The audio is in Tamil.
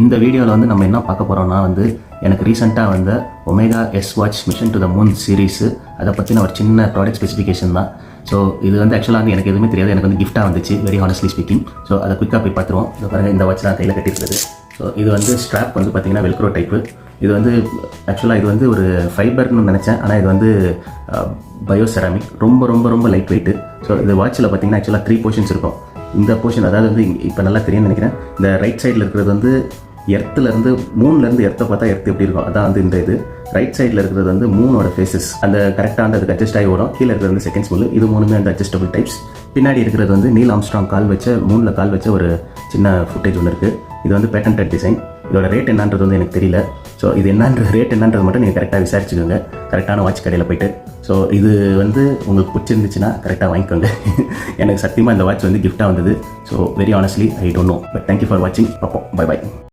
இந்த வீடியோவில் வந்து நம்ம என்ன பார்க்க போகிறோம்னா வந்து எனக்கு ரீசெண்டாக வந்த Omega S watch mission to the moon series அதை பற்றின ஒரு சின்ன ப்ராடக்ட் ஸ்பெசிஃபிகேஷன் தான். ஸோ இது வந்து ஆக்சுவலாக வந்து எனக்கு எதுவுமே தெரியாது, எனக்கு வந்து கிஃப்ட்டாக வந்துச்சு, வெரி ஹானஸ்ட்லி ஸ்பீக்கிங். ஸோ அதை குயிக்காக போய் பார்த்துருவோம். இதை பாருங்கள், இந்த வாட்ச் தான் கையில் கட்டியிருக்கிறது. ஸோ இது வந்து ஸ்ட்ராப் வந்து பார்த்திங்கன்னா வெல்க்ரோ டைப்பு. இது வந்து ஆக்சுவலாக இது வந்து ஒரு ஃபைபர்னு நினச்சேன், ஆனால் இது வந்து பயோசெராமிக், ரொம்ப ரொம்ப ரொம்ப லைட் வெயிட்டு. ஸோ இது வாட்சில் பார்த்திங்கன்னா ஆக்சுவலாக 3 போர்ஷன்ஸ் இருக்கும். இந்த போர்ஷன் அதாவது வந்து இப்போ நல்லா தெரியும்னு நினைக்கிறேன். இந்த ரைட் சைடில் இருக்கிறது வந்து எர்த்துலேருந்து மூணுலேருந்து எர்த்தை பார்த்தா எர்த்து எப்படி இருக்கும், அதான் வந்து இந்த இது. ரைட் சைடில் இருக்கிறது வந்து மூணோட ஃபேஸஸ், அந்த கரெக்டாக வந்து அதுக்கு அட்ஜஸ்ட் ஆகி வரும். கீழே இருக்கிறது வந்து செகண்ட் ஸ்பூல். இது மூணுமே அந்த அட்ஜஸ்டபிள் டைப்ஸ். பின்னாடி இருக்கிறது வந்து நீல் ஆம்ஸ்ட்ராங் மூணில் கால் வச்ச ஒரு சின்ன ஃபுட்டேஜ் ஒன்று இருக்குது. இது வந்து பேட்டன்டட் டிசைன். இதோட ரேட் என்னன்றது வந்து எனக்கு தெரியல. ஸோ இது ரேட் என்னன்றது மட்டும் நீங்கள் கரெக்டாக விசாரிச்சுக்கோங்க, கரெக்டான வாட்ச் கடையில் போய்ட்டு. ஸோ இது வந்து உங்களுக்கு பிடிச்சிருந்துச்சுன்னா கரெக்டாக வாங்கிக்கோங்க. எனக்கு சத்தியமாக இந்த வாட்ச் வந்து கிஃப்ட்டாக வந்தது. So very honestly I don't know, but thank you for வாட்சிங். பார்ப்போம், பை பை.